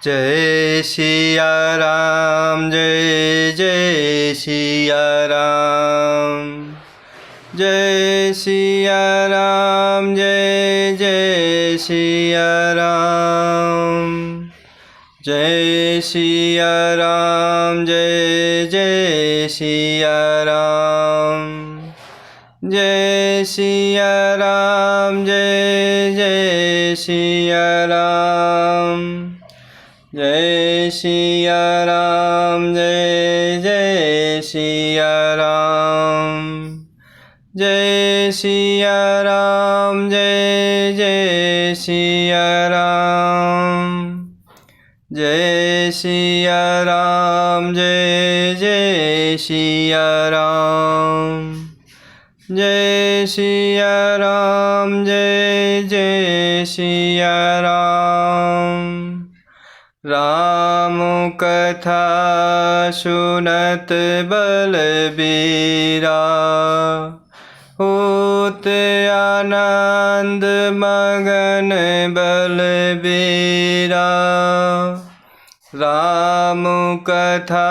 जय सिया राम, जय जय सिया राम। जय सिया राम, जय जय सिया राम। जय सिया राम, जय जय सिया राम। जय सिया राम, जय जय सिया राम। जय सिया राम, जय जय सिया राम। जय सिया राम, जय जय सिया राम। जय सिया राम, जय जय सिया राम। जय सिया राम, जय जय सिया राम। राम कथा सुनत बलबीरा, होत आनंद मगन बलबीरा। राम कथा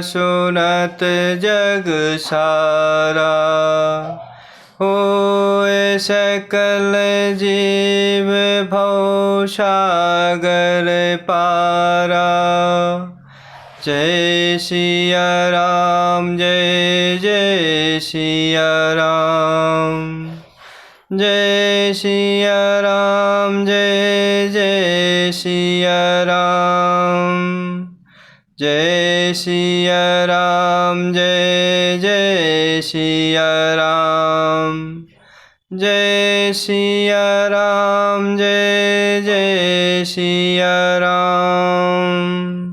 सुनत जग सारा, होए सकल जीव भव सागर पारा। जय सिया राम, जय जय सिया राम। जय सिया राम, जय जय सिया राम। जय सिया राम, जय जय सिया राम। जय सिया राम, जय जय सिया राम।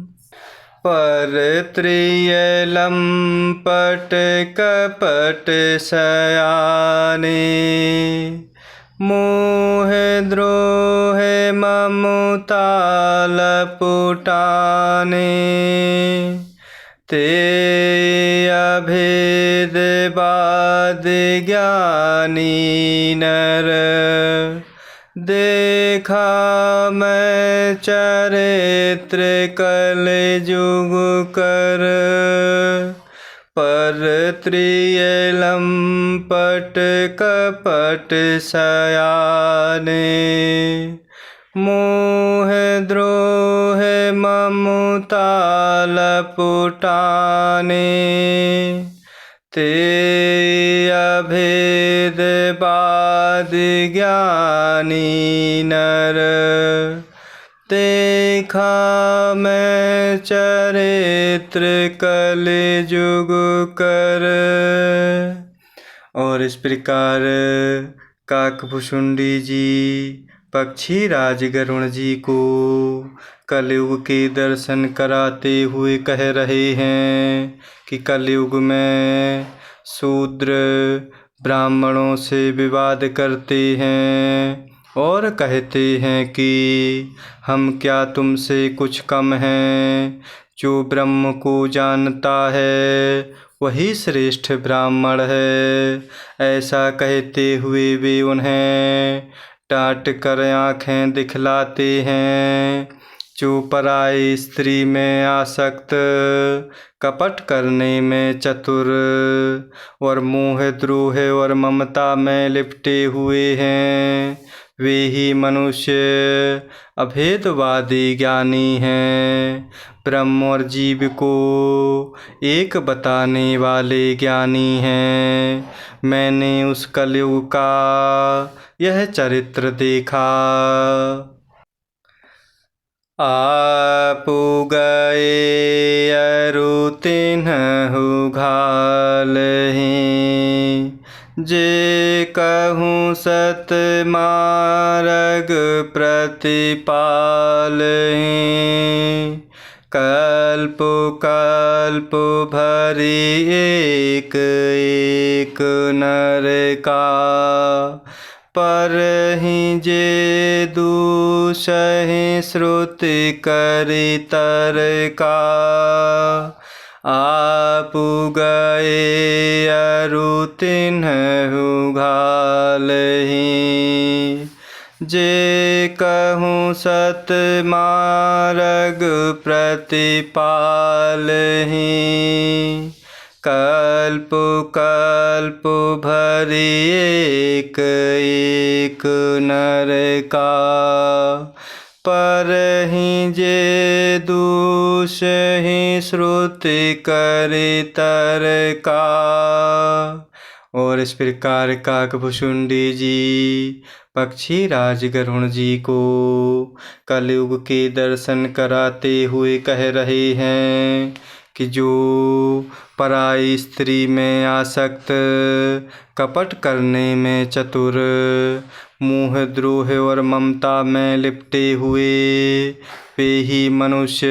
पर त्रिय लंपट कपट सयाने, मोह द्रोह ममता लपुटाने। ते अभेद बाद ज्ञानी नर, देखा मैं चरित्र कल जुग कर। पर त्रिय लंपट कपट सयाने, मोह द्रोह ममता लपुटाने। ते अभेद बाद ज्ञानी नर, देखा मैं चरित्र कल जुग कर। और इस प्रकार काकभुशुंडी जी पक्षी राज गरुण जी को कलयुग के दर्शन कराते हुए कह रहे हैं कि कलयुग में शूद्र ब्राह्मणों से विवाद करते हैं और कहते हैं कि हम क्या तुमसे कुछ कम हैं। जो ब्रह्म को जानता है वही श्रेष्ठ ब्राह्मण है। ऐसा कहते हुए वे उन्हें डांट कर आँखें दिखलाते हैं। जो पराई स्त्री में आसक्त, कपट करने में चतुर और मोह द्रोह और ममता में लिपटे हुए हैं, वे ही मनुष्य अभेदवादी ज्ञानी हैं। ब्रह्म और जीव को एक बताने वाले ज्ञानी हैं। मैंने उस कलयुग का यह चरित्र देखा। आपु गए अरु तिन्हु घालहि, जे कहूँ सत मार्ग प्रतिपालहि। कल्प कल्प भरी एक एक नर का, पर ही जे दूसहि श्रुति करि तर का। आपु गए अरु तिन्हु घालहि, जे कहूँ सत मार्ग प्रतिपालहि। कल्प कल्प भरि एक एक नर का, परहि जे दूषहि श्रुति करि तरका। और इस प्रकार काकभुशुंडी जी पक्षीराज गरुड़ जी को कलयुग के दर्शन कराते हुए कह रहे हैं कि जो पराई स्त्री में आसक्त, कपट करने में चतुर, मोह द्रोह और ममता में लिपटे हुए, वे ही मनुष्य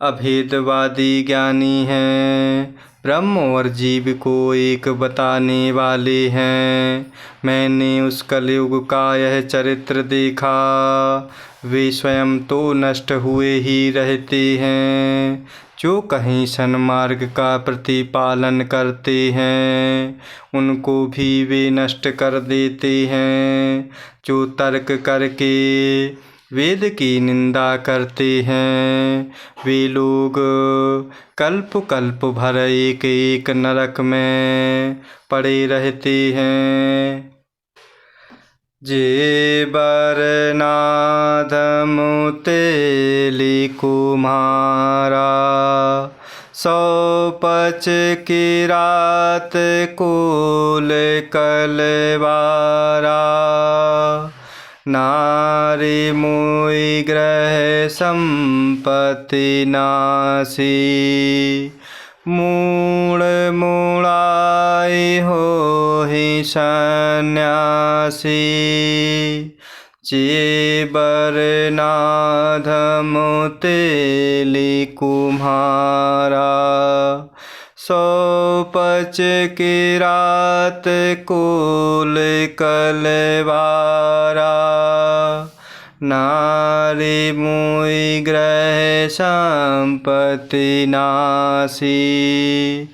अभेदवादी ज्ञानी हैं, ब्रह्म और जीव को एक बताने वाले हैं। मैंने उस कलयुग का यह चरित्र देखा, वे स्वयं तो नष्ट हुए ही रहते हैं, जो कहीं सन्मार्ग का प्रतिपालन करते हैं उनको भी वे नष्ट कर देते हैं। जो तर्क करके वेद की निंदा करते हैं, वे लोग कल्प कल्प भर एक एक नरक में पड़े रहते हैं। जे बर नाधम तेली कुम्हारा, सौ पच की रात कुल कलवारा। नारी मोई ग्रह संपत्ति नासी, मूढ़ मूढ़ाई होहि सन्यासी। जे बर नाधम तेली कुम्हारा, सौ पच की रात कुल कलवारा। नारी मोई ग्रह संपत्ति नासी,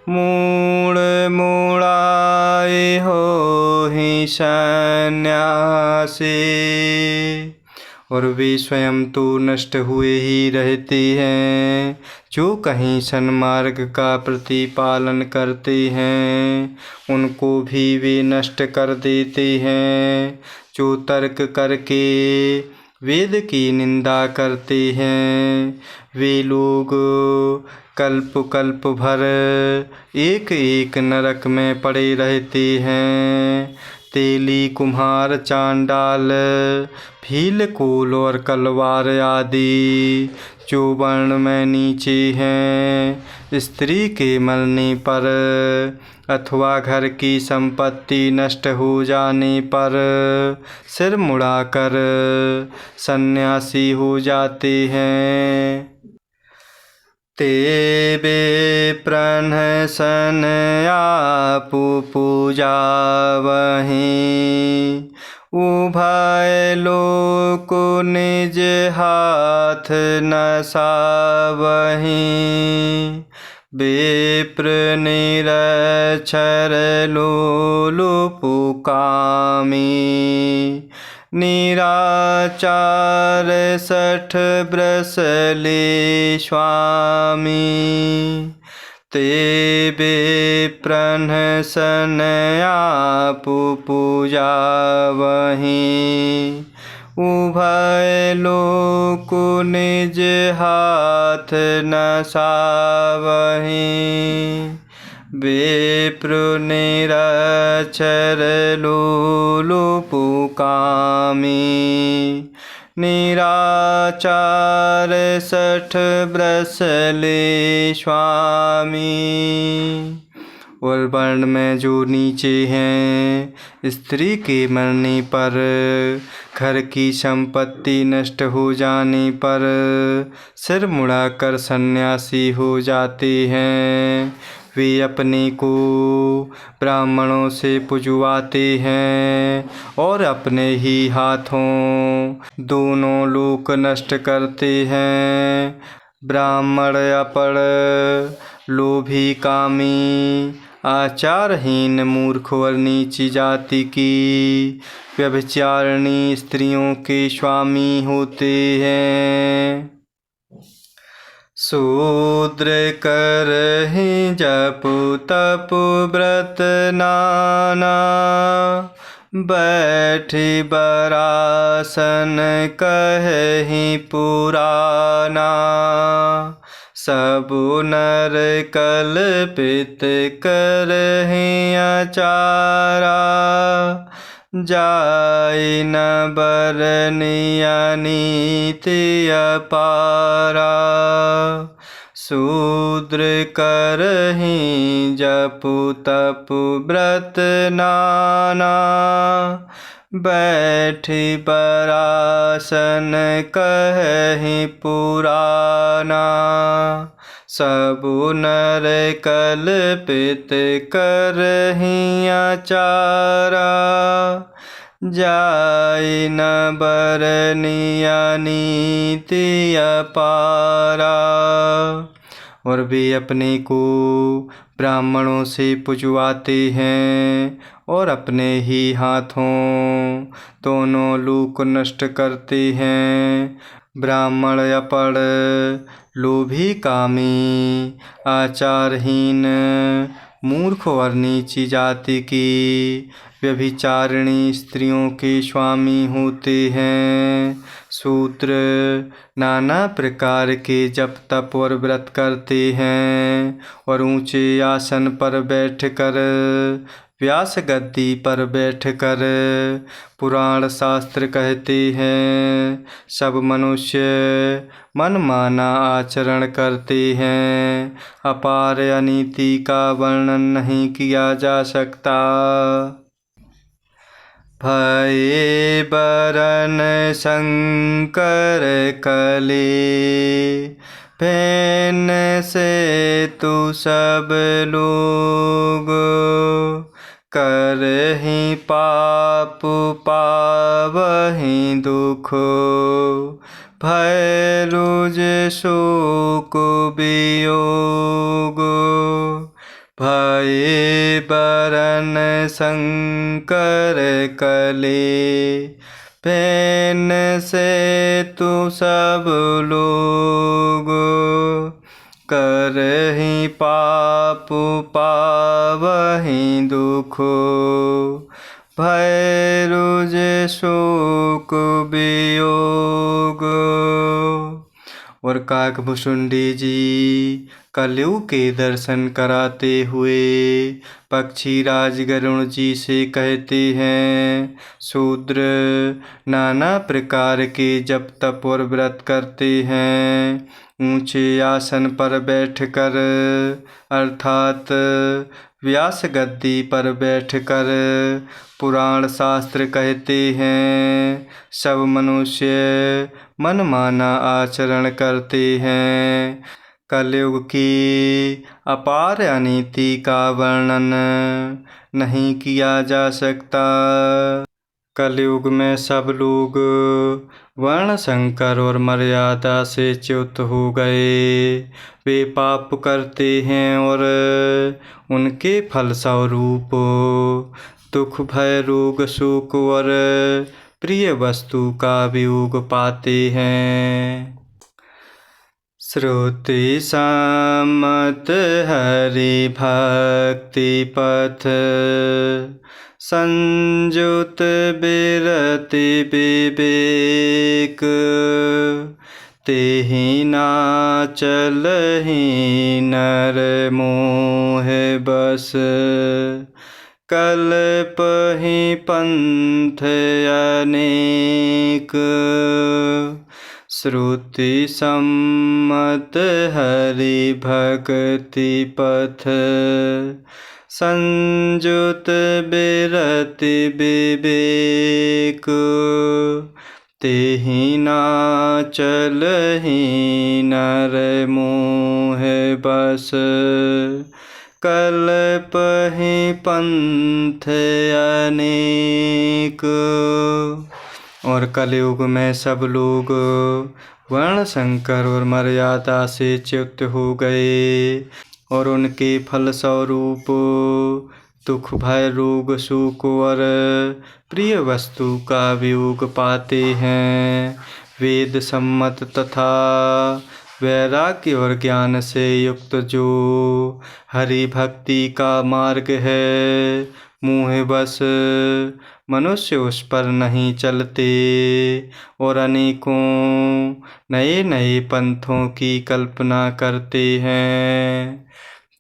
मूढ़ मूढ़ाई होहि सन्यासी। और वे स्वयं तो नष्ट हुए ही रहते हैं, जो कहीं सन्मार्ग का प्रतिपालन करते हैं उनको भी वे नष्ट कर देते हैं। जो तर्क करके वेद की निंदा करते हैं, वे लोग कल्प कल्प भर एक एक नरक में पड़े रहते हैं। तेली, कुम्हार, चांडाल, भील, कोल और कलवार आदि जो वर्ण में नीचे हैं, स्त्री के मरने पर अथवा घर की संपत्ति नष्ट हो जाने पर सिर मुड़ाकर सन्यासी हो जाते हैं। ते बे प्रहसन आपु पूजा वहीं, उभय लोक निज हाथ नसावहीं। विप्र निरक्षर लोलुप कामी, निराचार 60 बरस ले स्वामी। ते विप्रहसन आपु पूजा वहीं, उभय लोक निज हाथ नसावहीं। विप्र निरक्षर लोलुप कामी, निराचार 60 बरस ले स्वामी। और वर्ण में जो नीचे हैं, स्त्री के मरने पर, घर की संपत्ति नष्ट हो जाने पर सिर मुड़ाकर सन्यासी हो जाते हैं। वे अपने को ब्राह्मणों से पुजवाते हैं और अपने ही हाथों दोनों लोक नष्ट करते हैं। ब्राह्मण अपड़, लोभी, कामी, आचारहीन मूर्ख और नीची जाति की व्यभिचारिणी स्त्रियों के स्वामी होते हैं। शूद्र करहिं जप तप व्रत नाना, बैठि बरासन कहिं पुराना। सबु नर कल्पित करहिं आचारा, जाय न बरनिया नीति अपारा। शूद्र करहिं जप तप व्रत नाना, बैठि बरासन कहिं पुराना। सबु नर कल्पित करहिं आचारा, जाय न बरनिया नीति अपारा। और वे अपने को ब्राह्मणों से पुजवाते हैं और अपने ही हाथों दोनों लोक नष्ट करते हैं। ब्राह्मण अपढ़ लोभी कामी आचारहीन मूर्ख और नीची जाति की व्यभिचारिणी स्त्रियों के स्वामी होते हैं। शूद्र नाना प्रकार के जप तप और व्रत करते हैं और ऊंचे आसन पर बैठकर व्यास गद्दी पर बैठकर पुराण शास्त्र कहते हैं। सब मनुष्य मनमाना आचरण करते हैं। अपार अनीति का वर्णन नहीं किया जा सकता। भये बरन शंकर कले, फैन से तु सब लोग। करहिं पाप पावहिं दुख, भय रुज शोक वियोग। भये बरन शंकर कले, फैन से तु सब लोग। करहिं पाप पावहिं दुख, भय रुज शोक वियोग। और काकभुशुंडी जी कलयुग के दर्शन कराते हुए पक्षीराज गरुण जी से कहते हैं, शूद्र नाना प्रकार के जप तप और व्रत करते हैं। ऊंचे आसन पर बैठकर अर्थात व्यास गद्दी पर बैठकर पुराण शास्त्र कहते हैं। सब मनुष्य मनमाना आचरण करते हैं। कलयुग की अपार अनीति का वर्णन नहीं किया जा सकता। कलयुग में सब लोग वर्ण संकर और मर्यादा से च्युत हो गए। वे पाप करते हैं और उनके फल स्वरूप दुख भय रोग शोक और प्रिय वस्तु का वियोग पाते हैं। श्रुति सम्मत हरि भक्ति पथ, संजुत बिरति विवेक। तेहि ना चलहि नर मोह बस, कल्पहि पंथ अनेक। श्रुति सम्मत हरि भक्ति पथ, संजुत बिरति विवेक। तेहि ना चलहि नर मोह बस, कल्पहि पंथ अनेक। और कलयुग में सब लोग वर्ण संकर और मर्यादा से च्युत हो गए। और उनके फल स्वरूप दुख भय रोग शोक और प्रिय वस्तु का वियोग पाते हैं। वेद सम्मत तथा वैराग्य और ज्ञान से युक्त जो हरि भक्ति का मार्ग है, मोह बस मनुष्य उस पर नहीं चलते और अनेकों नए नए पंथों की कल्पना करते हैं।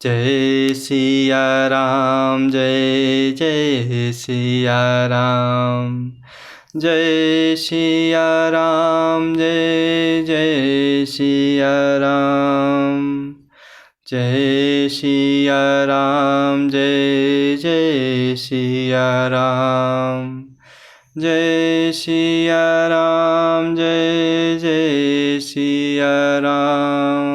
जय सिया राम, जय जय सिया राम, जय सिया राम, जय जय सिया राम, जय सिया राम, जय जय सिया राम, जय सिया राम, जय जय सिया राम।